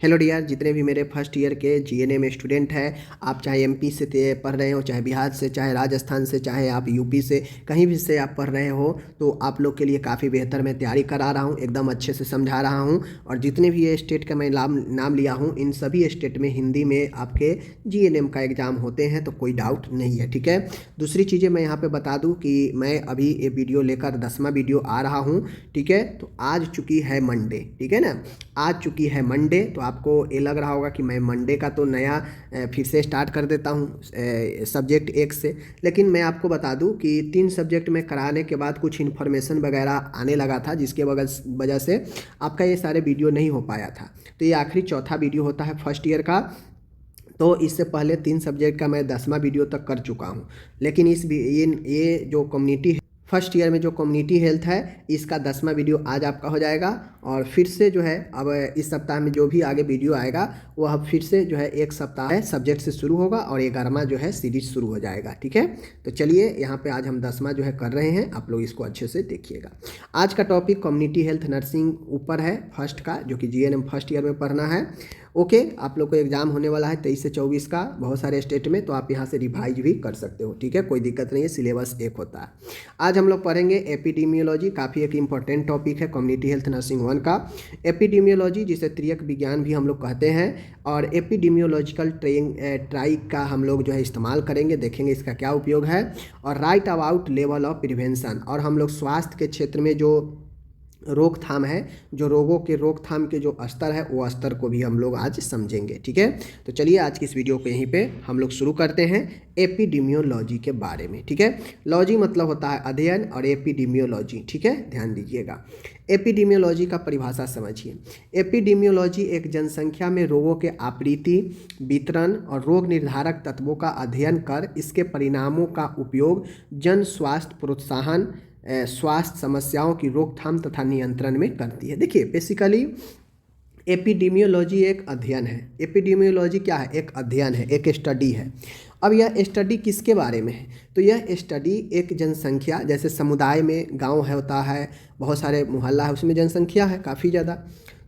Hello dear, जितने भी मेरे फर्स्ट ईयर के जीएनए में स्टूडेंट हैं, आप चाहे एमपी से पढ़ रहे हो, चाहे बिहार से, चाहे राजस्थान से, चाहे आप यूपी से, कहीं भी से आप पढ़ रहे हो, तो आप लोग के लिए काफ़ी बेहतर मैं तैयारी करा रहा हूँ, एकदम अच्छे से समझा रहा हूँ। और जितने भी ये स्टेट का मैं नाम लिया हूँ, इन सभी स्टेट में हिंदी में आपके जीएनएम का एग्ज़ाम होते हैं, तो कोई डाउट नहीं है। ठीक है। दूसरी चीज़ें मैं यहाँ पर बता दूँ कि मैं अभी ये वीडियो लेकर 10वां वीडियो आ रहा हूँ। ठीक है। तो आज चुकी है मंडे, ठीक है ना, आज चुकी है मंडे। तो आपको ये लग रहा होगा कि मैं मंडे का तो नया फिर से स्टार्ट कर देता हूँ सब्जेक्ट एक से, लेकिन मैं आपको बता दूँ कि 3 सब्जेक्ट में कराने के बाद कुछ इन्फॉर्मेशन वगैरह आने लगा था, जिसके वजह से आपका ये सारे वीडियो नहीं हो पाया था। तो ये आखिरी चौथा वीडियो होता है फर्स्ट ईयर का। तो इससे पहले 3 सब्जेक्ट का मैं 10वां वीडियो तक कर चुका हूँ, लेकिन ये जो कम्युनिटी है फर्स्ट ईयर में, जो कम्युनिटी हेल्थ है, इसका 10वां वीडियो आज आपका हो जाएगा। और फिर से जो है अब इस सप्ताह में जो भी आगे वीडियो आएगा वो अब फिर से जो है एक सप्ताह सब्जेक्ट से शुरू होगा और 11वां जो है सीरीज शुरू हो जाएगा। ठीक है। तो चलिए यहाँ पे आज हम 10वां जो है कर रहे हैं, आप लोग इसको अच्छे से देखिएगा। आज का टॉपिक कम्युनिटी हेल्थ नर्सिंग ऊपर है फर्स्ट का, जो कि जीएनएम फर्स्ट ईयर में पढ़ना है। ओके। आप लोग को एग्जाम होने वाला है 23 से 24 का बहुत सारे स्टेट में, तो आप यहाँ से रिवाइज भी कर सकते हो। ठीक है, कोई दिक्कत नहीं है, सिलेबस एक होता है। आज हम लोग पढ़ेंगे एपिडेमियोलॉजी, काफ़ी एक इंपॉर्टेंट टॉपिक है कम्युनिटी हेल्थ नर्सिंग 1 का। एपिडेमियोलॉजी जिसे तृयक विज्ञान भी हम लोग कहते हैं, और एपिडेमियोलॉजिकल ट्राइक का हम लोग जो है इस्तेमाल करेंगे, देखेंगे इसका क्या उपयोग है। और right about level of prevention, और हम लोग स्वास्थ्य के क्षेत्र में जो रोकथाम है, जो रोगों के रोकथाम के जो स्तर है, वो स्तर को भी हम लोग आज समझेंगे। ठीक है। तो चलिए आज की इस वीडियो को यहीं पे हम लोग शुरू करते हैं एपिडेमियोलॉजी के बारे में। ठीक है। लॉजी मतलब होता है अध्ययन, और एपिडेमियोलॉजी, ठीक है, ध्यान दीजिएगा। एपिडेमियोलॉजी का परिभाषा समझिए। एपिडेमियोलॉजी एक जनसंख्या में रोगों के आवृत्ति, वितरण और रोग निर्धारक तत्वों का अध्ययन कर इसके परिणामों का उपयोग जन स्वास्थ्य प्रोत्साहन, स्वास्थ्य समस्याओं की रोकथाम तथा नियंत्रण में करती है। देखिए, बेसिकली एपिडेमियोलॉजी एक अध्ययन है। एपिडेमियोलॉजी क्या है? एक अध्ययन है, एक स्टडी है। अब यह स्टडी किसके बारे में है? तो यह स्टडी एक जनसंख्या, जैसे समुदाय में गांव है होता है, बहुत सारे मोहल्ला है, उसमें जनसंख्या है काफ़ी ज़्यादा।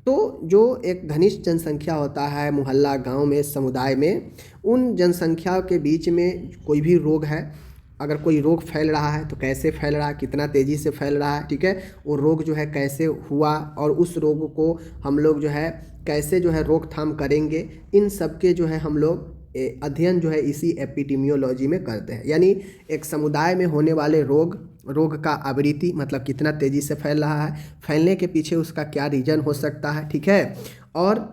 तो जो एक घनिष्ठ जनसंख्या होता है मोहल्ला, गांव में, समुदाय में, उन जनसंख्या के बीच में कोई भी रोग है, अगर कोई रोग फैल रहा है तो कैसे फैल रहा है, कितना तेज़ी से फैल रहा है, ठीक है, वो रोग जो है कैसे हुआ, और उस रोग को हम लोग जो है कैसे जो है रोकथाम करेंगे, इन सब के जो है हम लोग अध्ययन जो है इसी एपिडेमियोलॉजी में करते हैं। यानी एक समुदाय में होने वाले रोग का आवृत्ति, मतलब कितना तेज़ी से फैल रहा है, फैलने के पीछे उसका क्या रीज़न हो सकता है, ठीक है, और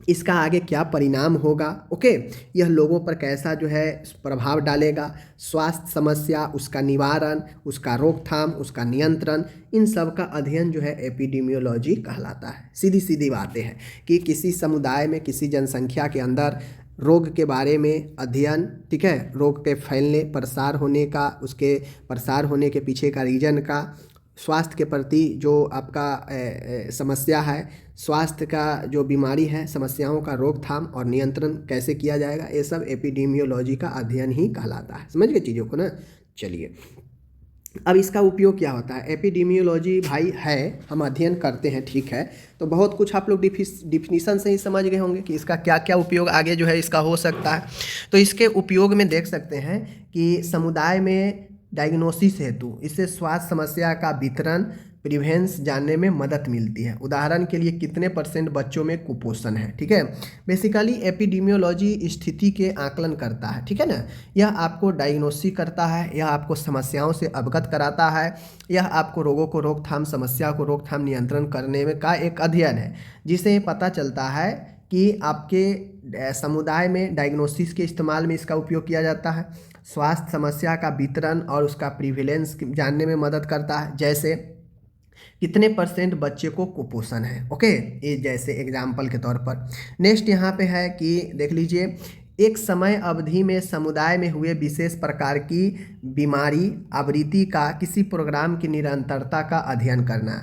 इसका आगे क्या परिणाम होगा। ओके। यह लोगों पर कैसा जो है प्रभाव डालेगा, स्वास्थ्य समस्या, उसका निवारण, उसका रोकथाम, उसका नियंत्रण, इन सब का अध्ययन जो है एपिडेमियोलॉजी कहलाता है। सीधी सीधी बातें हैं कि किसी समुदाय में, किसी जनसंख्या के अंदर रोग के बारे में अध्ययन, ठीक है, रोग के फैलने, प्रसार होने का, उसके प्रसार होने के पीछे का रीजन का, स्वास्थ्य के प्रति जो आपका समस्या है, स्वास्थ्य का जो बीमारी है, समस्याओं का रोकथाम और नियंत्रण कैसे किया जाएगा, ये सब एपिडेमियोलॉजी का अध्ययन ही कहलाता है। समझ गए चीज़ों को ना। चलिए, अब इसका उपयोग क्या होता है? एपिडेमियोलॉजी भाई है, हम अध्ययन करते हैं, ठीक है, तो बहुत कुछ आप लोग डिफिनीशन से ही समझ गए होंगे कि इसका क्या क्या उपयोग आगे जो है इसका हो सकता है। तो इसके उपयोग में देख सकते हैं कि समुदाय में डायग्नोसिस हेतु इससे स्वास्थ्य समस्या का वितरण, प्रिवेंस जानने में मदद मिलती है। उदाहरण के लिए कितने % बच्चों में कुपोषण है, ठीक है। बेसिकली एपिडेमियोलॉजी स्थिति के आकलन करता है, ठीक है ना। यह आपको डायग्नोसिस करता है, यह आपको समस्याओं से अवगत कराता है, यह आपको रोगों को रोकथाम, समस्या को रोकथाम, नियंत्रण करने में का एक अध्ययन है, जिसे पता चलता है कि आपके समुदाय में डायग्नोसिस के इस्तेमाल में इसका उपयोग किया जाता है। स्वास्थ्य समस्या का वितरण और उसका प्रिविलेंस जानने में मदद करता है, जैसे कितने % बच्चे को कुपोषण है। ओके, ये जैसे एग्जाम्पल के तौर पर। नेक्स्ट यहाँ पे है कि देख लीजिए, एक समय अवधि में समुदाय में हुए विशेष प्रकार की बीमारी आवृत्ति का किसी प्रोग्राम की निरंतरता का अध्ययन करना।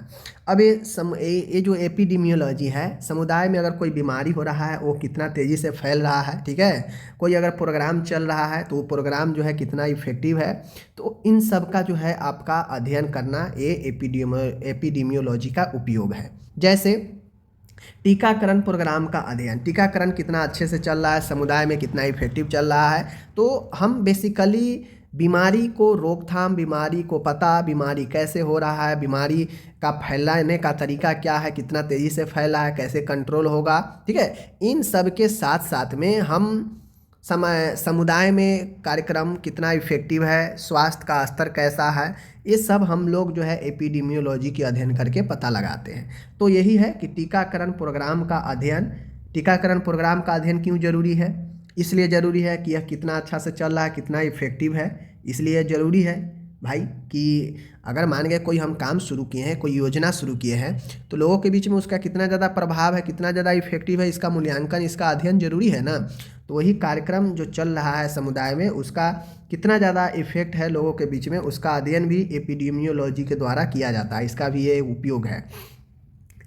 अब ये जो एपिडेमियोलॉजी है, समुदाय में अगर कोई बीमारी हो रहा है वो कितना तेज़ी से फैल रहा है, ठीक है, कोई अगर प्रोग्राम चल रहा है तो वो प्रोग्राम जो है कितना इफेक्टिव है, तो इन सब का जो है आपका अध्ययन करना ये एपिडेमियोलॉजी का उपयोग है। जैसे टीकाकरण प्रोग्राम का अध्ययन, टीकाकरण कितना अच्छे से चल रहा है, समुदाय में कितना इफेक्टिव चल रहा है। तो हम बेसिकली बीमारी को रोकथाम, बीमारी को पता, बीमारी कैसे हो रहा है, बीमारी का फैलाने का तरीका क्या है, कितना तेज़ी से फैला है, कैसे कंट्रोल होगा, ठीक है। इन सब के साथ साथ में हम समुदाय में कार्यक्रम कितना इफेक्टिव है, स्वास्थ्य का स्तर कैसा है, ये सब हम लोग जो है एपिडेमियोलॉजी की अध्ययन करके पता लगाते हैं। तो यही है कि टीकाकरण प्रोग्राम का अध्ययन, टीकाकरण प्रोग्राम का अध्ययन क्यों ज़रूरी है? इसलिए ज़रूरी है कि यह कितना अच्छा से चल रहा है, कितना इफेक्टिव है। इसलिए ज़रूरी है भाई कि अगर मान गए कोई हम काम शुरू किए हैं, कोई योजना शुरू किए हैं, तो लोगों के बीच में उसका कितना ज़्यादा प्रभाव है, कितना ज़्यादा इफेक्टिव है, इसका मूल्यांकन, इसका अध्ययन जरूरी है ना। तो वही कार्यक्रम जो चल रहा है समुदाय में, उसका कितना ज़्यादा इफेक्ट है लोगों के बीच में, उसका अध्ययन भी एपिडेमियोलॉजी के द्वारा किया जाता है। इसका भी ये उपयोग है।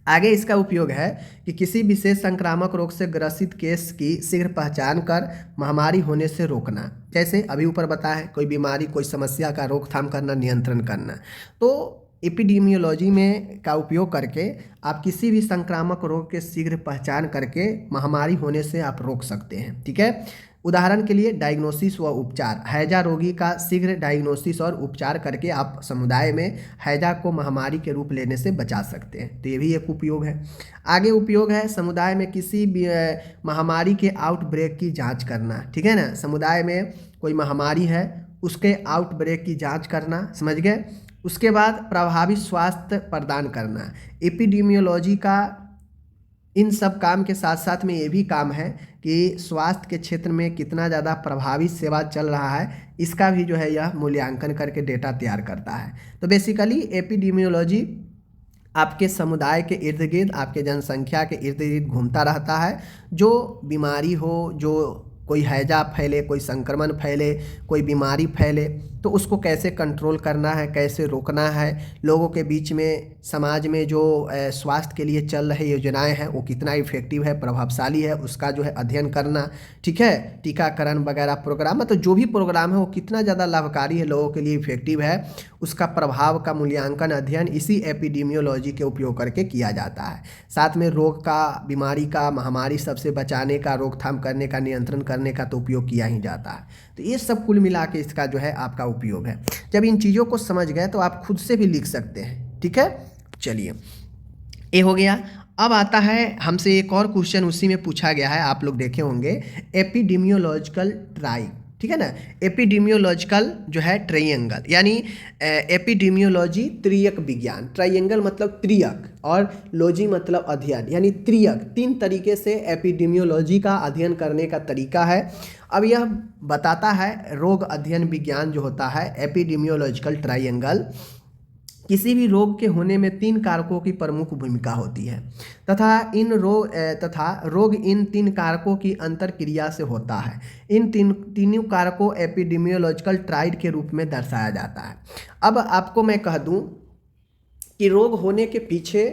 आगे इसका उपयोग है कि किसी विशेष संक्रामक रोग से ग्रसित केस की शीघ्र पहचान कर महामारी होने से रोकना। जैसे अभी ऊपर बताया है, कोई बीमारी, कोई समस्या का रोकथाम करना, नियंत्रण करना। तो एपिडेमियोलॉजी में का उपयोग करके आप किसी भी संक्रामक रोग के शीघ्र पहचान करके महामारी होने से आप रोक सकते हैं, ठीक है। उदाहरण के लिए डायग्नोसिस व उपचार, हैजा रोगी का शीघ्र डायग्नोसिस और उपचार करके आप समुदाय में हैजा को महामारी के रूप लेने से बचा सकते हैं। तो ये भी एक उपयोग है। आगे उपयोग है समुदाय में किसी भी महामारी के आउटब्रेक की जांच करना, ठीक है ना। समुदाय में कोई महामारी है, उसके आउटब्रेक की जांच करना, समझ गए। उसके बाद प्रभावी स्वास्थ्य प्रदान करना। एपिडेमियोलॉजी का इन सब काम के साथ साथ में ये भी काम है कि स्वास्थ्य के क्षेत्र में कितना ज़्यादा प्रभावी सेवा चल रहा है, इसका भी जो है यह मूल्यांकन करके डेटा तैयार करता है। तो बेसिकली एपिडेमियोलॉजी आपके समुदाय के इर्द गिर्द, आपके जनसंख्या के इर्द गिर्द घूमता रहता है। जो बीमारी हो, जो कोई हैजा फैले, कोई संक्रमण फैले, कोई बीमारी फैले, तो उसको कैसे कंट्रोल करना है, कैसे रोकना है, लोगों के बीच में, समाज में जो स्वास्थ्य के लिए चल रहे योजनाएं हैं वो कितना इफेक्टिव है, प्रभावशाली है, उसका जो है अध्ययन करना, ठीक है। टीकाकरण वगैरह प्रोग्राम, मतलब जो भी प्रोग्राम है वो कितना ज़्यादा लाभकारी है, लोगों के लिए इफेक्टिव है, उसका प्रभाव का मूल्यांकन, अध्ययन इसी एपिडेमियोलॉजी के उपयोग करके किया जाता है। साथ में रोग का, बीमारी का, महामारी सबसे बचाने का, रोकथाम करने का, नियंत्रण करने का तो उपयोग किया ही जाता है। तो ये सब कुल मिला के इसका जो है आपका उपयोग है। जब इन चीज़ों को समझ गए तो आप खुद से भी लिख सकते हैं, ठीक है। चलिए, ये हो गया। अब आता है हमसे एक और क्वेश्चन, उसी में पूछा गया है, आप लोग देखे होंगे, एपिडेमियोलॉजिकल ट्राई, ठीक है ना। एपिडेमियोलॉजिकल जो है ट्रायंगल, यानी एपिडेमियोलॉजी त्रियक विज्ञान, ट्रायंगल मतलब त्रियक और लॉजी मतलब अध्ययन, यानी त्रियक, तीन तरीके से एपिडेमियोलॉजी का अध्ययन करने का तरीका है। अब यह बताता है रोग अध्ययन विज्ञान जो होता है एपिडेमियोलॉजिकल ट्रायंगल, किसी भी रोग के होने में तीन कारकों की प्रमुख भूमिका होती है तथा रोग इन तीन कारकों की अंतर क्रिया से होता है। इन तीनों कारकों एपिडेमियोलॉजिकल ट्राइड के रूप में दर्शाया जाता है। अब आपको मैं कह दूं कि रोग होने के पीछे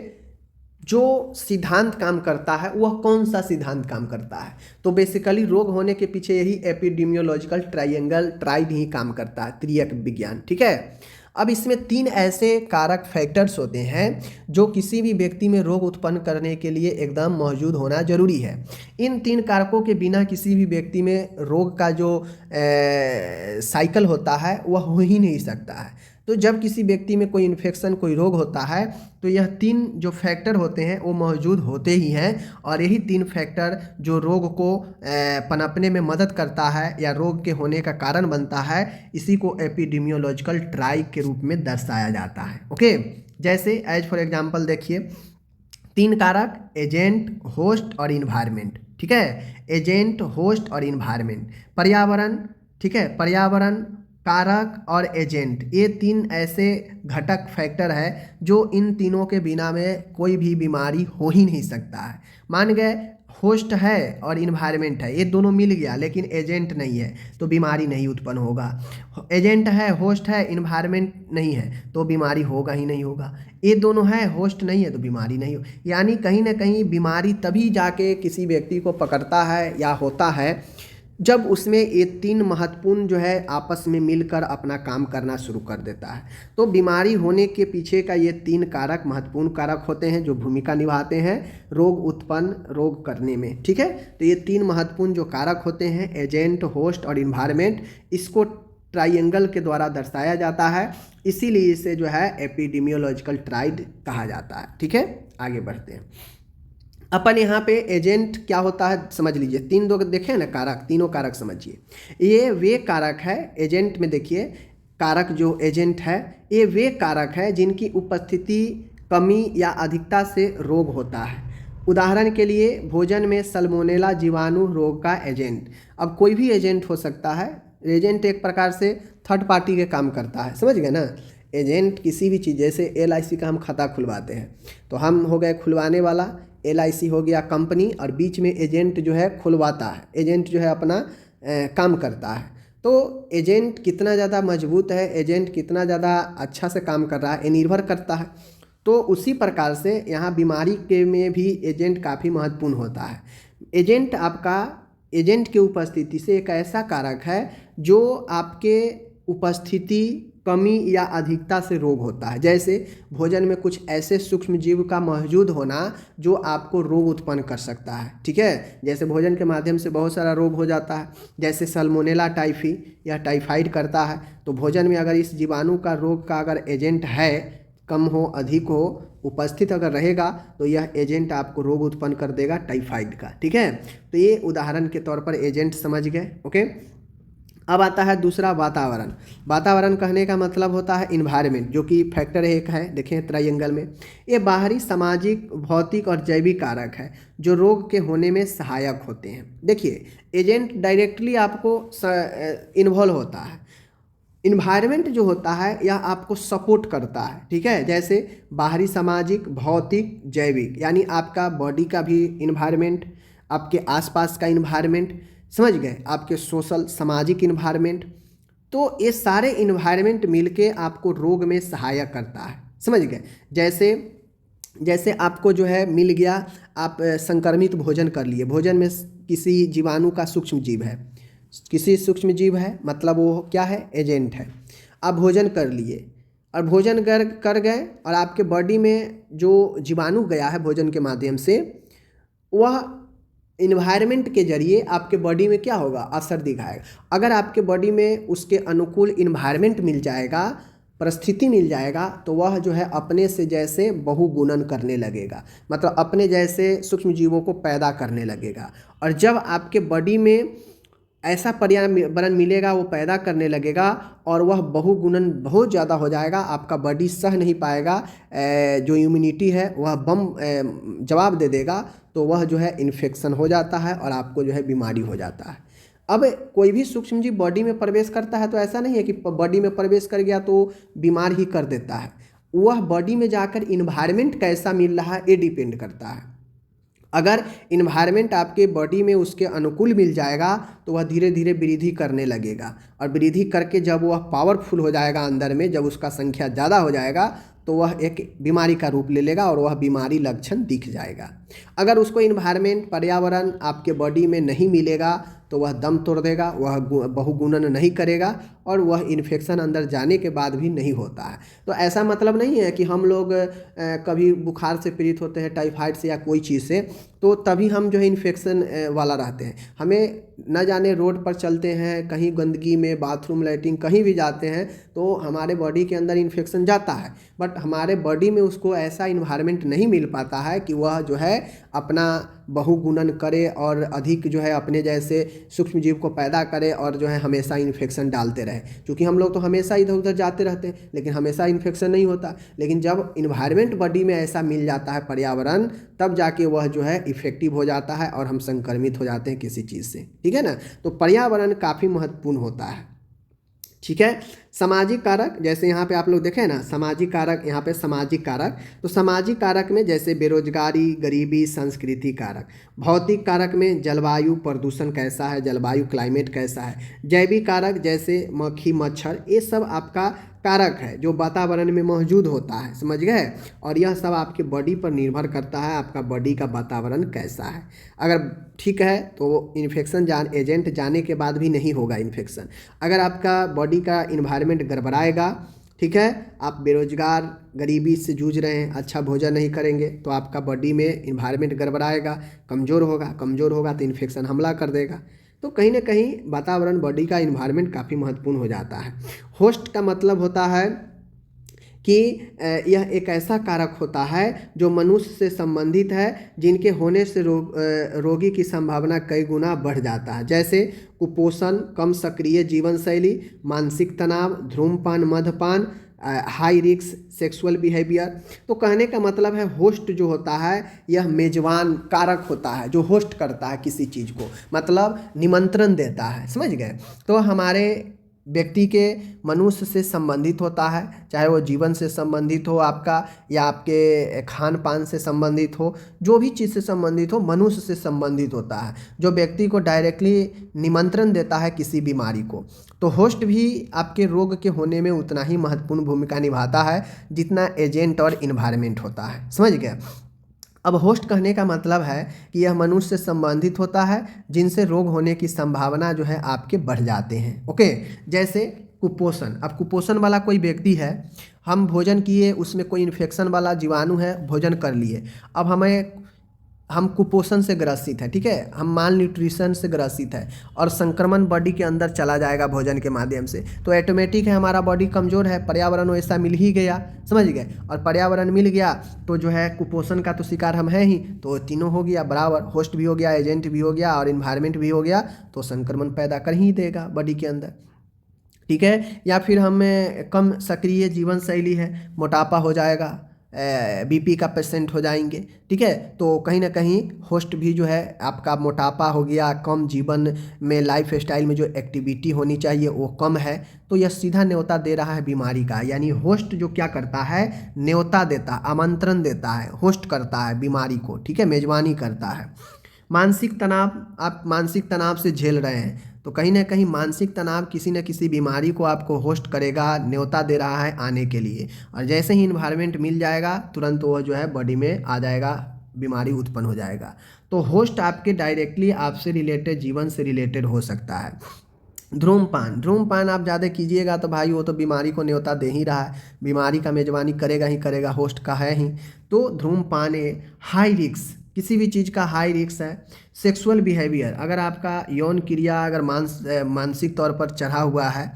जो सिद्धांत काम करता है वह कौन सा सिद्धांत काम करता है, तो बेसिकली रोग होने के पीछे यही एपिडेमियोलॉजिकल ट्रायंगल ट्राइड ही काम करता है, त्रियक विज्ञान, ठीक है। अब इसमें तीन ऐसे कारक फैक्टर्स होते हैं जो किसी भी व्यक्ति में रोग उत्पन्न करने के लिए एकदम मौजूद होना जरूरी है। इन तीन कारकों के बिना किसी भी व्यक्ति में रोग का जो साइकिल होता है वह हो ही नहीं सकता है। तो जब किसी व्यक्ति में कोई इन्फेक्शन, कोई रोग होता है तो यह तीन जो फैक्टर होते हैं वो मौजूद होते ही हैं, और यही तीन फैक्टर जो रोग को पनपने में मदद करता है या रोग के होने का कारण बनता है, इसी को एपिडेमियोलॉजिकल ट्राई के रूप में दर्शाया जाता है। ओके, जैसे एज फॉर एग्जांपल देखिए, तीन कारक, एजेंट, होस्ट और इन्वायरमेंट, ठीक है। एजेंट, होस्ट और इन्वायरमेंट, पर्यावरण, ठीक है, पर्यावरण, कारक और एजेंट, ये तीन ऐसे घटक फैक्टर है जो इन तीनों के बिना में कोई भी बीमारी हो ही नहीं सकता है। मान गए होस्ट है और इन्वायरमेंट है, ये दोनों मिल गया, लेकिन एजेंट नहीं है तो बीमारी नहीं उत्पन्न होगा। एजेंट है, होस्ट है, इन्वायरमेंट नहीं है तो बीमारी होगा ही नहीं होगा। ये दोनों है, होस्ट नहीं है तो बीमारी नहीं हो, यानी कहीं ना कहीं बीमारी तभी जाके किसी व्यक्ति को पकड़ता है या होता है जब उसमें ये तीन महत्वपूर्ण जो है आपस में मिलकर अपना काम करना शुरू कर देता है। तो बीमारी होने के पीछे का ये तीन कारक महत्वपूर्ण कारक होते हैं जो भूमिका निभाते हैं रोग उत्पन्न रोग करने में। ठीक है, तो ये तीन महत्वपूर्ण जो कारक होते हैं एजेंट, होस्ट और इन्वायरमेंट, इसको ट्राइएंगल के द्वारा दर्शाया जाता है, इसीलिए इसे जो है एपिडेमियोलॉजिकल ट्राइड कहा जाता है। ठीक है, आगे बढ़ते हैं। अपन यहाँ पे एजेंट क्या होता है समझ लीजिए, तीन दो देखे ना कारक, तीनों कारक समझिए। ये वे कारक है एजेंट में, देखिए कारक जो एजेंट है ये वे कारक है जिनकी उपस्थिति, कमी या अधिकता से रोग होता है। उदाहरण के लिए भोजन में सल्मोनेला जीवाणु रोग का एजेंट। अब कोई भी एजेंट हो सकता है, एजेंट एक प्रकार से थर्ड पार्टी के काम करता है, समझ गए ना। एजेंट किसी भी चीज़, जैसे LIC का हम खाता खुलवाते हैं तो हम हो गए खुलवाने वाला, LIC हो गया कंपनी, और बीच में एजेंट जो है खुलवाता है, एजेंट जो है अपना काम करता है। तो एजेंट कितना ज़्यादा मजबूत है, एजेंट कितना ज़्यादा अच्छा से काम कर रहा है, ये निर्भर करता है। तो उसी प्रकार से यहाँ बीमारी के में भी एजेंट काफ़ी महत्वपूर्ण होता है। एजेंट आपका, एजेंट की उपस्थिति से एक ऐसा कारक है जो आपके उपस्थिति, कमी या अधिकता से रोग होता है। जैसे भोजन में कुछ ऐसे सूक्ष्म जीव का मौजूद होना जो आपको रोग उत्पन्न कर सकता है। ठीक है, जैसे भोजन के माध्यम से बहुत सारा रोग हो जाता है, जैसे सल्मोनेला टाइफी या टाइफाइड करता है। तो भोजन में अगर इस जीवाणु का रोग का अगर एजेंट है, कम हो अधिक हो, उपस्थित अगर रहेगा तो यह एजेंट आपको रोग उत्पन्न कर देगा टाइफाइड का। ठीक है, तो ये उदाहरण के तौर पर एजेंट समझ गए। ओके, अब आता है दूसरा वातावरण। वातावरण कहने का मतलब होता है इन्वायरमेंट, जो कि फैक्टर एक है, देखें ट्राइएंगल में। ये बाहरी सामाजिक, भौतिक और जैविक कारक है जो रोग के होने में सहायक होते हैं। देखिए एजेंट डायरेक्टली आपको इन्वॉल्व होता है, इन्वायरमेंट जो होता है यह आपको सपोर्ट करता है। ठीक है, जैसे बाहरी सामाजिक, भौतिक, जैविक, यानी आपका बॉडी का भी इन्वायरमेंट, आपके आसपास का इन्वायरमेंट, समझ गए, आपके सोशल सामाजिक इन्वायरमेंट। तो ये सारे इन्वायरमेंट मिलके आपको रोग में सहायक करता है, समझ गए। जैसे जैसे आपको जो है मिल गया, आप संक्रमित भोजन कर लिए, भोजन में किसी जीवाणु का सूक्ष्म जीव है, किसी सूक्ष्म जीव है, मतलब वो क्या है, एजेंट है। आप भोजन कर लिए और भोजन कर गए और आपके बॉडी में जो जीवाणु गया है भोजन के माध्यम से, वह इन्वायरमेंट के जरिए आपके बॉडी में क्या होगा, असर दिखाएगा। अगर आपके बॉडी में उसके अनुकूल इन्वायरमेंट मिल जाएगा, परिस्थिति मिल जाएगा, तो वह जो है अपने से जैसे बहुगुणन करने लगेगा, मतलब अपने जैसे सूक्ष्म जीवों को पैदा करने लगेगा। और जब आपके बॉडी में ऐसा पर्यावरण मिलेगा, वो पैदा करने लगेगा और वह बहुगुणन बहुत ज़्यादा हो जाएगा, आपका बॉडी सह नहीं पाएगा, जो इम्यूनिटी है वह बम जवाब दे देगा, तो वह जो है इन्फेक्शन हो जाता है और आपको जो है बीमारी हो जाता है। अब कोई भी सूक्ष्म जीव बॉडी में प्रवेश करता है तो ऐसा नहीं है कि बॉडी में प्रवेश कर गया तो बीमार ही कर देता है, वह बॉडी में जाकर इन्वायरमेंट कैसा मिल रहा है ये डिपेंड करता है। अगर इन्वायरमेंट आपके बॉडी में उसके अनुकूल मिल जाएगा तो वह धीरे धीरे वृद्धि करने लगेगा, और वृद्धि करके जब वह पावरफुल हो जाएगा अंदर में, जब उसका संख्या ज़्यादा हो जाएगा तो वह एक बीमारी का रूप ले लेगा और वह बीमारी लक्षण दिख जाएगा। अगर उसको इन्वायरमेंट, पर्यावरण आपके बॉडी में नहीं मिलेगा तो वह दम तोड़ देगा, वह बहुगुणन नहीं करेगा और वह इन्फेक्शन अंदर जाने के बाद भी नहीं होता है। तो ऐसा मतलब नहीं है कि हम लोग कभी बुखार से पीड़ित होते हैं, टाइफाइड से या कोई चीज़ से, तो तभी हम जो है इन्फेक्शन वाला रहते हैं। हमें न जाने रोड पर चलते हैं, कहीं गंदगी में, बाथरूम, लैट्रिन कहीं भी जाते हैं तो हमारे बॉडी के अंदर इन्फेक्शन जाता है, बट हमारे बॉडी में उसको ऐसा इन्वायरमेंट नहीं मिल पाता है कि वह जो है अपना बहुगुणन करे और अधिक जो है अपने जैसे सूक्ष्म जीव को पैदा करे और जो है हमेशा इन्फेक्शन डालते रहे। क्योंकि हम लोग तो हमेशा इधर उधर जाते रहते हैं लेकिन हमेशा इन्फेक्शन नहीं होता, लेकिन जब इन्वायरमेंट बॉडी में ऐसा मिल जाता है, पर्यावरण, तब जाके वह जो है इफेक्टिव हो जाता है और हम संक्रमित हो जाते हैं किसी चीज़ से। ठीक है ना, तो पर्यावरण काफ़ी महत्वपूर्ण होता है। ठीक है, सामाजिक कारक, जैसे यहाँ पे आप लोग देखें ना, सामाजिक कारक, यहाँ पे सामाजिक कारक, तो सामाजिक कारक में जैसे बेरोजगारी, गरीबी, संस्कृति कारक। भौतिक कारक में जलवायु, प्रदूषण कैसा है, जलवायु क्लाइमेट कैसा है। जैविक कारक जैसे मक्खी, मच्छर, ये सब आपका कारक है जो वातावरण में मौजूद होता है, समझ गए। और यह सब आपके बॉडी पर निर्भर करता है, आपका बॉडी का वातावरण कैसा है। अगर ठीक है तो इन्फेक्शन एजेंट जाने के बाद भी नहीं होगा इन्फेक्शन। अगर आपका बॉडी का इन्वायरमेंट गड़बड़ाएगा, ठीक है, आप बेरोजगार गरीबी से जूझ रहे हैं, अच्छा भोजन नहीं करेंगे तो आपका बॉडी में इन्वायरमेंट गड़बड़ाएगा, कमज़ोर होगा तो इन्फेक्शन हमला कर देगा। तो कहीं ना कहीं वातावरण, बॉडी का इन्वायरमेंट काफ़ी महत्वपूर्ण हो जाता है। होस्ट का मतलब होता है कि यह एक ऐसा कारक होता है जो मनुष्य से संबंधित है, जिनके होने से रोगी की संभावना कई गुना बढ़ जाता है। जैसे कुपोषण, कम सक्रिय जीवन शैली, मानसिक तनाव, धूम्रपान, मद्यपान, हाई रिस्क सेक्सुअल बिहेवियर। तो कहने का मतलब है होस्ट जो होता है यह मेजबान कारक होता है जो होस्ट करता है किसी चीज़ को, मतलब निमंत्रण देता है, समझ गए। तो हमारे व्यक्ति के मनुष्य से संबंधित होता है, चाहे वो जीवन से संबंधित हो आपका, या आपके खान पान से संबंधित हो, जो भी चीज़ से संबंधित हो मनुष्य से संबंधित होता है, जो व्यक्ति को डायरेक्टली निमंत्रण देता है किसी बीमारी को। तो होस्ट भी आपके रोग के होने में उतना ही महत्वपूर्ण भूमिका निभाता है जितना एजेंट और इन्वायरमेंट होता है, समझ गए। अब होस्ट कहने का मतलब है कि यह मनुष्य से संबंधित होता है जिनसे रोग होने की संभावना जो है आपके बढ़ जाते हैं। ओके, जैसे कुपोषण। अब कुपोषण वाला कोई व्यक्ति है, हम भोजन किए, उसमें कोई इन्फेक्शन वाला जीवाणु है, भोजन कर लिए, अब हम कुपोषण से ग्रसित है, ठीक है, हम माल न्यूट्रिशन से ग्रसित है और संक्रमण बॉडी के अंदर चला जाएगा भोजन के माध्यम से, तो ऑटोमेटिक है हमारा बॉडी कमज़ोर है, पर्यावरण वैसा मिल ही गया, समझ गए। और पर्यावरण मिल गया तो जो है कुपोषण का तो शिकार हम हैं ही, तो तीनों हो गया बराबर, होस्ट भी हो गया, एजेंट भी हो गया और इन्वायरमेंट भी हो गया, तो संक्रमण पैदा कर ही देगा बॉडी के अंदर, ठीक है। या फिर हमें कम सक्रिय जीवन शैली है, मोटापा हो जाएगा, बीपी का पेशेंट हो जाएंगे, ठीक है। तो कहीं ना कहीं होस्ट भी जो है आपका मोटापा हो गया, कम जीवन में लाइफ स्टाइल में जो एक्टिविटी होनी चाहिए वो कम है, तो यह सीधा न्योता दे रहा है बीमारी का। यानी होस्ट जो क्या करता है, न्योता देता, आमंत्रण देता है, होस्ट करता है बीमारी को, ठीक है, मेजबानी करता है। मानसिक तनाव, आप मानसिक तनाव से झेल रहे हैं तो कहीं ना कहीं मानसिक तनाव किसी न किसी बीमारी को आपको होस्ट करेगा, न्योता दे रहा है आने के लिए, और जैसे ही इन्वायरमेंट मिल जाएगा तुरंत वो जो है बॉडी में आ जाएगा, बीमारी उत्पन्न हो जाएगा। तो होस्ट आपके डायरेक्टली आपसे रिलेटेड, जीवन से रिलेटेड हो सकता है। धूम्रपान आप ज़्यादा कीजिएगा तो भाई वो तो बीमारी को न्योता दे ही रहा है, बीमारी का मेजबानी करेगा ही करेगा, होस्ट का है ही। तो धूम्रपान हाई रिस्क, किसी भी चीज़ का हाई रिस्क है। सेक्सुअल बिहेवियर, अगर आपका यौन क्रिया अगर मानसिक तौर पर चढ़ा हुआ है,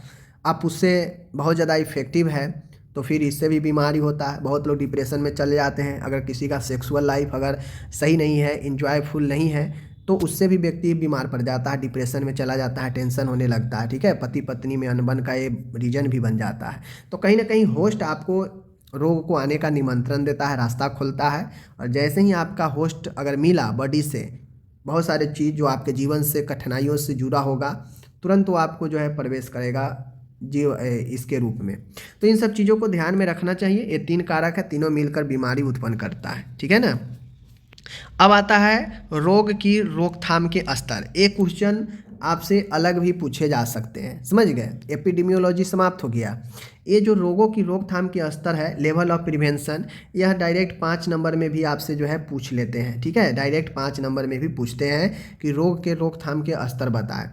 आप उससे बहुत ज़्यादा इफेक्टिव है, तो फिर इससे भी बीमारी होता है। बहुत लोग डिप्रेशन में चले जाते हैं, अगर किसी का सेक्सुअल लाइफ अगर सही नहीं है, इंजॉयफुल नहीं है, तो उससे भी व्यक्ति बीमार पड़ जाता है, डिप्रेशन में चला जाता है, टेंशन होने लगता है, ठीक है। पति पत्नी में अनबन का ये रीजन भी बन जाता है। तो कहीं ना कहीं होस्ट आपको रोग को आने का निमंत्रण देता है, रास्ता खोलता है, और जैसे ही आपका होस्ट अगर मिला बॉडी से, बहुत सारे चीज़ जो आपके जीवन से कठिनाइयों से जुड़ा होगा, तुरंत वो आपको जो है प्रवेश करेगा जीव इसके रूप में। तो इन सब चीज़ों को ध्यान में रखना चाहिए। ये 3 कारक है, तीनों मिलकर बीमारी उत्पन्न करता है, ठीक है ना। अब आता है रोग की रोकथाम के स्तर। एक क्वेश्चन आपसे अलग भी पूछे जा सकते हैं, समझ गए। एपिडेमियोलॉजी समाप्त हो गया। ये जो रोगों की रोकथाम के स्तर है, लेवल ऑफ प्रिवेंशन, यह डायरेक्ट 5 नंबर में भी आपसे जो है पूछ लेते हैं, ठीक है। डायरेक्ट 5 नंबर में भी पूछते हैं कि रोग के रोकथाम के स्तर बताएं।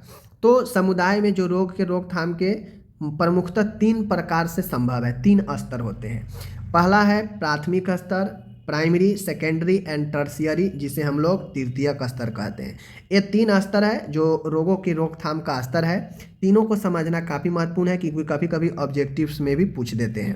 तो समुदाय में जो रोग के रोकथाम के प्रमुखतः 3 प्रकार से संभव है, 3 स्तर होते हैं। पहला है प्राथमिक स्तर, प्राइमरी, सेकेंडरी एंड टर्शियरी, जिसे हम लोग तृतीयक स्तर कहते हैं। ये 3 स्तर है जो रोगों की रोकथाम का स्तर है। तीनों को समझना काफ़ी महत्वपूर्ण है क्योंकि कभी कभी ऑब्जेक्टिव्स में भी पूछ देते हैं।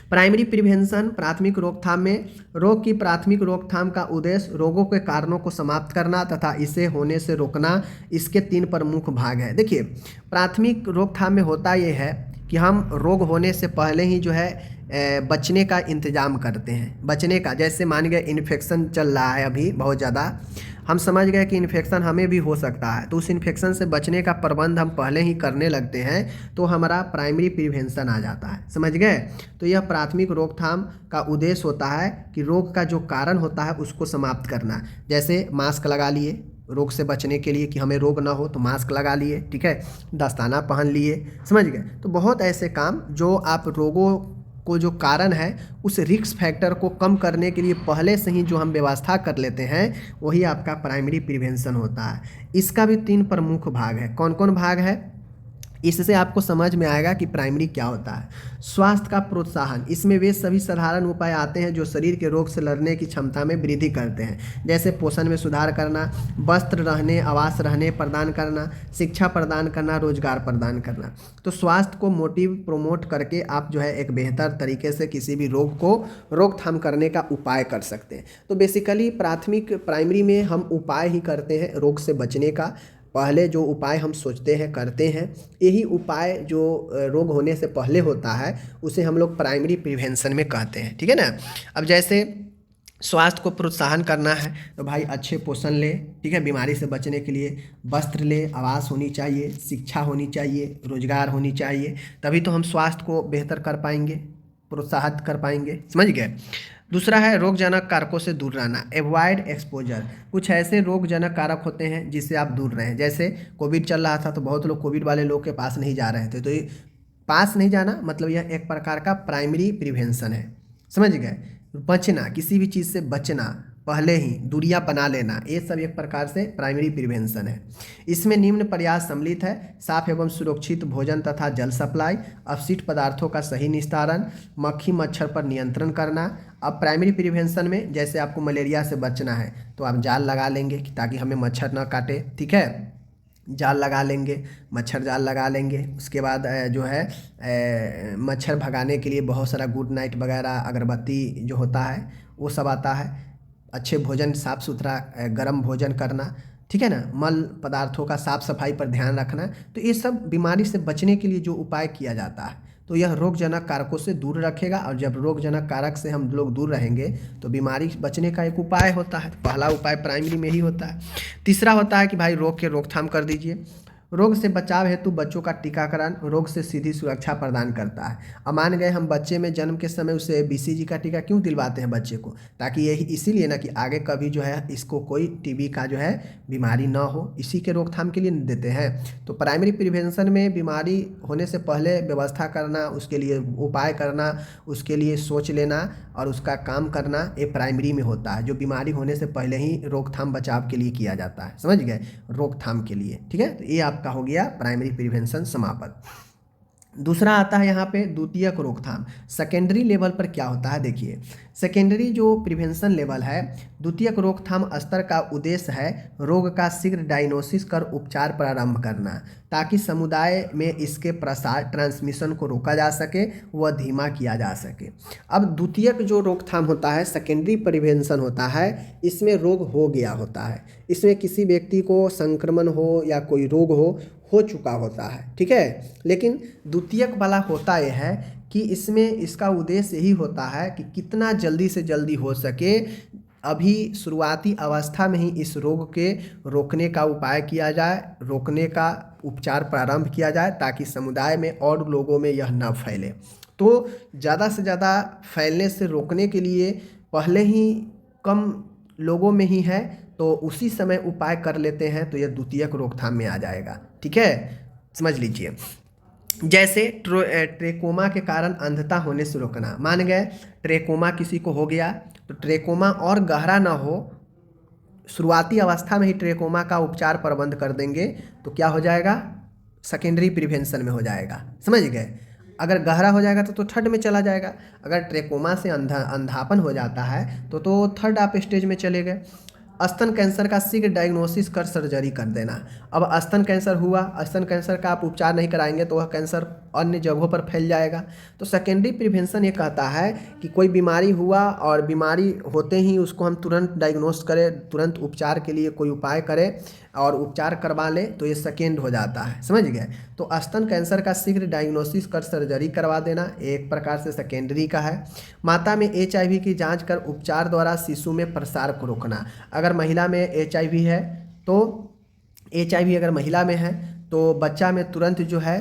प्राइमरी प्रिवेंशन, प्राथमिक रोकथाम में रोग की प्राथमिक रोकथाम का उद्देश्य रोगों के कारणों को समाप्त करना तथा इसे होने से रोकना। इसके 3 प्रमुख भाग हैं। देखिए, प्राथमिक रोकथाम में होता ये है कि हम रोग होने से पहले ही जो है बचने का इंतज़ाम करते हैं। बचने का, जैसे मान गए इन्फेक्शन चल रहा है अभी बहुत ज़्यादा, हम समझ गए कि इन्फेक्शन हमें भी हो सकता है, तो उस इन्फेक्शन से बचने का प्रबंध हम पहले ही करने लगते हैं, तो हमारा प्राइमरी प्रिवेंशन आ जाता है, समझ गए। तो यह प्राथमिक रोकथाम का उद्देश्य होता है कि रोग का जो कारण होता है उसको समाप्त करना। जैसे मास्क लगा लिए, रोग से बचने के लिए कि हमें रोग ना हो तो मास्क लगा लिए, ठीक है, दस्ताना पहन लिए, समझ गए। तो बहुत ऐसे काम जो आप रोगों को जो कारण है उस रिस्क फैक्टर को कम करने के लिए पहले से ही जो हम व्यवस्था कर लेते हैं वही आपका प्राइमरी प्रिवेंशन होता है। इसका भी 3 प्रमुख भाग है। कौन कौन भाग है, इससे आपको समझ में आएगा कि प्राइमरी क्या होता है। स्वास्थ्य का प्रोत्साहन, इसमें वे सभी साधारण उपाय आते हैं जो शरीर के रोग से लड़ने की क्षमता में वृद्धि करते हैं, जैसे पोषण में सुधार करना, वस्त्र रहने आवास रहने प्रदान करना, शिक्षा प्रदान करना, रोजगार प्रदान करना। तो स्वास्थ्य को मोटिव प्रोमोट करके आप जो है एक बेहतर तरीके से किसी भी रोग को रोकथाम करने का उपाय कर सकते हैं। तो बेसिकली प्राइमरी में हम उपाय ही करते हैं रोग से बचने का। पहले जो उपाय हम सोचते हैं करते हैं, यही उपाय जो रोग होने से पहले होता है उसे हम लोग प्राइमरी प्रिवेंशन में कहते हैं, ठीक है ना। अब जैसे स्वास्थ्य को प्रोत्साहन करना है तो भाई अच्छे पोषण ले, ठीक है, बीमारी से बचने के लिए वस्त्र ले, आवास होनी चाहिए, शिक्षा होनी चाहिए, रोजगार होनी चाहिए, तभी तो हम स्वास्थ्य को बेहतर कर पाएंगे, प्रोत्साहित कर पाएंगे, समझ गए। दूसरा है रोगजनक कारकों से दूर रहना, एवॉइड एक्सपोजर। कुछ ऐसे रोगजनक कारक होते हैं जिससे आप दूर रहें, जैसे कोविड चल रहा था तो बहुत लोग कोविड वाले लोग के पास नहीं जा रहे थे, तो ये पास नहीं जाना मतलब यह एक प्रकार का प्राइमरी प्रिवेंशन है, समझ गए। बचना, किसी भी चीज़ से बचना, पहले ही दूरियां बना लेना, ये सब एक प्रकार से प्राइमरी प्रिवेंशन है। इसमें निम्न प्रयास सम्मिलित है, साफ एवं सुरक्षित भोजन तथा जल सप्लाई, अपशिष्ट पदार्थों का सही निस्तारण, मक्खी मच्छर पर नियंत्रण करना। अब प्राइमरी प्रिवेंशन में जैसे आपको मलेरिया से बचना है तो आप जाल लगा लेंगे ताकि हमें मच्छर ना काटे, ठीक है, जाल लगा लेंगे, मच्छर जाल लगा लेंगे। उसके बाद जो है मच्छर भगाने के लिए बहुत सारा गुड नाइट वगैरह अगरबत्ती जो होता है वो सब आता है। अच्छे भोजन, साफ़ सुथरा गर्म भोजन करना, ठीक है ना, मल पदार्थों का साफ सफाई पर ध्यान रखना। तो ये सब बीमारी से बचने के लिए जो उपाय किया जाता है, तो यह रोगजनक कारकों से दूर रखेगा। और जब रोगजनक कारक से हम लोग दूर रहेंगे तो बीमारी बचने का एक उपाय होता है। पहला उपाय प्राइमरी में ही होता है। तीसरा होता है कि भाई रोग के रोकथाम कर दीजिए। रोग से बचाव हेतु बच्चों का टीकाकरण रोग से सीधी सुरक्षा प्रदान करता है। अब मान गए हम बच्चे में जन्म के समय उसे BCG का टीका क्यों दिलवाते हैं बच्चे को, ताकि यही इसीलिए ना कि आगे कभी जो है इसको कोई TB का जो है बीमारी ना हो, इसी के रोकथाम के लिए देते हैं। तो प्राइमरी प्रिवेंशन में बीमारी होने से पहले व्यवस्था करना, उसके लिए उपाय करना, उसके लिए सोच लेना और उसका काम करना, ये प्राइमरी में होता है, जो बीमारी होने से पहले ही रोकथाम बचाव के लिए किया जाता है, समझ गए, रोकथाम के लिए, ठीक है। तो ये आपका हो गया प्राइमरी प्रिवेंशन समाप्त। दूसरा आता है यहाँ पे द्वितीयक रोकथाम। सेकेंडरी लेवल पर क्या होता है, देखिए सेकेंडरी जो प्रिवेंशन लेवल है, द्वितीयक रोकथाम स्तर का उद्देश्य है रोग का शीघ्र डायग्नोसिस कर उपचार प्रारंभ करना, ताकि समुदाय में इसके प्रसार ट्रांसमिशन को रोका जा सके व धीमा किया जा सके। अब द्वितीयक जो रोकथाम होता है, सेकेंडरी प्रिवेंशन होता है, इसमें रोग हो गया होता है, इसमें किसी व्यक्ति को संक्रमण हो या कोई रोग हो चुका होता है, ठीक है। लेकिन द्वितीयक वाला होता यह है कि इसमें इसका उद्देश्य यही होता है कि कितना जल्दी से जल्दी हो सके अभी शुरुआती अवस्था में ही इस रोग के रोकने का उपाय किया जाए, रोकने का उपचार प्रारंभ किया जाए, ताकि समुदाय में और लोगों में यह न फैले। तो ज़्यादा से ज़्यादा फैलने से रोकने के लिए पहले ही कम लोगों में ही है तो उसी समय उपाय कर लेते हैं तो यह द्वितीयक रोकथाम में आ जाएगा, ठीक है, समझ लीजिए। जैसे ट्रेकोमा के कारण अंधता होने से रोकना। मान गए ट्रेकोमा किसी को हो गया तो ट्रेकोमा और गहरा ना हो, शुरुआती अवस्था में ही ट्रेकोमा का उपचार प्रबंध कर देंगे तो क्या हो जाएगा, सेकेंडरी प्रिवेंशन में हो जाएगा, समझ गए। अगर गहरा हो जाएगा तो थर्ड में चला जाएगा। अगर ट्रेकोमा से अंधापन हो जाता है तो थर्ड आप स्टेज में चले गए। स्तन कैंसर का शीघ्र डायग्नोसिस कर सर्जरी कर देना। अब स्तन कैंसर हुआ, स्तन कैंसर का आप उपचार नहीं कराएंगे तो वह कैंसर अन्य जगहों पर फैल जाएगा। तो सेकेंडरी प्रिवेंशन ये कहता है कि कोई बीमारी हुआ और बीमारी होते ही उसको हम तुरंत डायग्नोस करें, तुरंत उपचार के लिए कोई उपाय करें और उपचार करवा ले तो ये सेकेंड हो जाता है, समझ गए। तो स्तन कैंसर का शीघ्र डायग्नोसिस कर सर्जरी करवा देना एक प्रकार से सेकेंडरी का है। माता में HIV की जांच कर उपचार द्वारा शिशु में प्रसार को रोकना। अगर महिला में HIV है तो HIV अगर महिला में है तो बच्चा में तुरंत जो है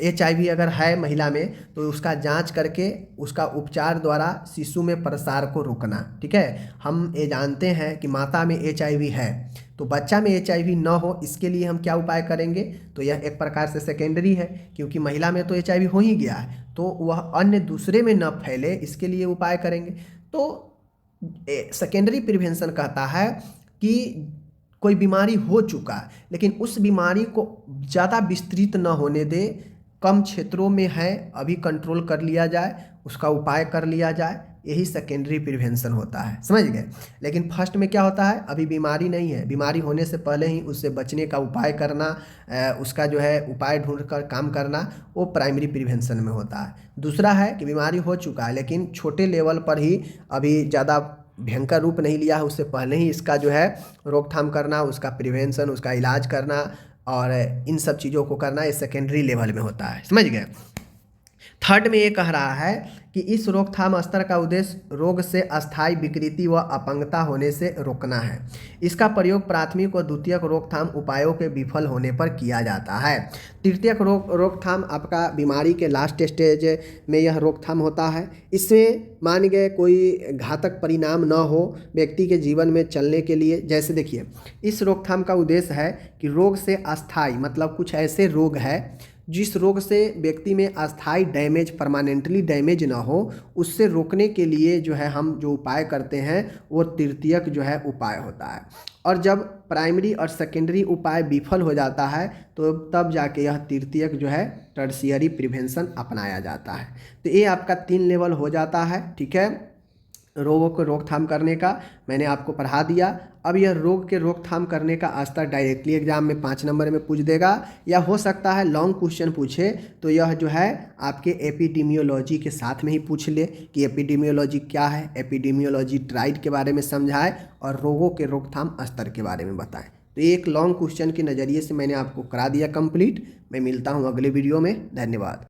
HIV अगर है महिला में तो उसका जांच करके उसका उपचार द्वारा शिशु में प्रसार को रोकना, ठीक है। हम ये जानते हैं कि माता में HIV है तो बच्चा में HIV न हो इसके लिए हम क्या उपाय करेंगे, तो यह एक प्रकार से सेकेंडरी है, क्योंकि महिला में तो HIV हो ही गया है, तो वह अन्य दूसरे में न फैले इसके लिए उपाय करेंगे। तो सेकेंडरी प्रिवेंशन कहता है कि कोई बीमारी हो चुका है लेकिन उस बीमारी को ज़्यादा विस्तृत न होने दे, कम क्षेत्रों में है अभी कंट्रोल कर लिया जाए, उसका उपाय कर लिया जाए, यही सेकेंडरी प्रिवेंशन होता है, समझ गए। लेकिन फर्स्ट में क्या होता है, अभी बीमारी नहीं है, बीमारी होने से पहले ही उससे बचने का उपाय करना, उसका जो है उपाय ढूंढ कर काम करना, वो प्राइमरी प्रिवेंशन में होता है। दूसरा है कि बीमारी हो चुका है लेकिन छोटे लेवल पर ही, अभी ज़्यादा भयंकर रूप नहीं लिया है, उससे पहले ही इसका जो है रोकथाम करना, उसका प्रिवेंशन, उसका इलाज करना और इन सब चीज़ों को करना, ये सेकेंडरी लेवल में होता है, समझ गए। थर्ड में ये कह रहा है कि इस रोकथाम स्तर का उद्देश्य रोग से अस्थायी विकृति व अपंगता होने से रोकना है। इसका प्रयोग प्राथमिक व द्वितीयक रोकथाम उपायों के विफल होने पर किया जाता है। तृतीयक रोकथाम आपका बीमारी के लास्ट स्टेज में यह रोकथाम होता है। इसमें मान गए कोई घातक परिणाम न हो व्यक्ति के जीवन में चलने के लिए। जैसे देखिए, इस रोकथाम का उद्देश्य है कि रोग से अस्थायी, मतलब कुछ ऐसे रोग है जिस रोग से व्यक्ति में अस्थायी डैमेज, परमानेंटली डैमेज ना हो, उससे रोकने के लिए जो है हम जो उपाय करते हैं वो तृतीयक जो है उपाय होता है। और जब प्राइमरी और सेकेंडरी उपाय विफल हो जाता है तो तब जाके यह तृतीयक जो है टर्शियरी प्रिवेंशन अपनाया जाता है। तो ये आपका 3 लेवल हो जाता है, ठीक है, रोगों को रोकथाम करने का मैंने आपको पढ़ा दिया। अब यह रोग के रोकथाम करने का स्तर डायरेक्टली एग्जाम में 5 नंबर में पूछ देगा, या हो सकता है लॉन्ग क्वेश्चन पूछे तो यह जो है आपके एपिडेमियोलॉजी के साथ में ही पूछ ले कि एपिडेमियोलॉजी क्या है, एपिडेमियोलॉजी ट्राइड के बारे में समझाए और रोगों के रोकथाम स्तर के बारे में बताएं। तो एक लॉन्ग क्वेश्चन के नज़रिए से मैंने आपको करा दिया कंप्लीट। मैं मिलता हूँ अगले वीडियो में, धन्यवाद।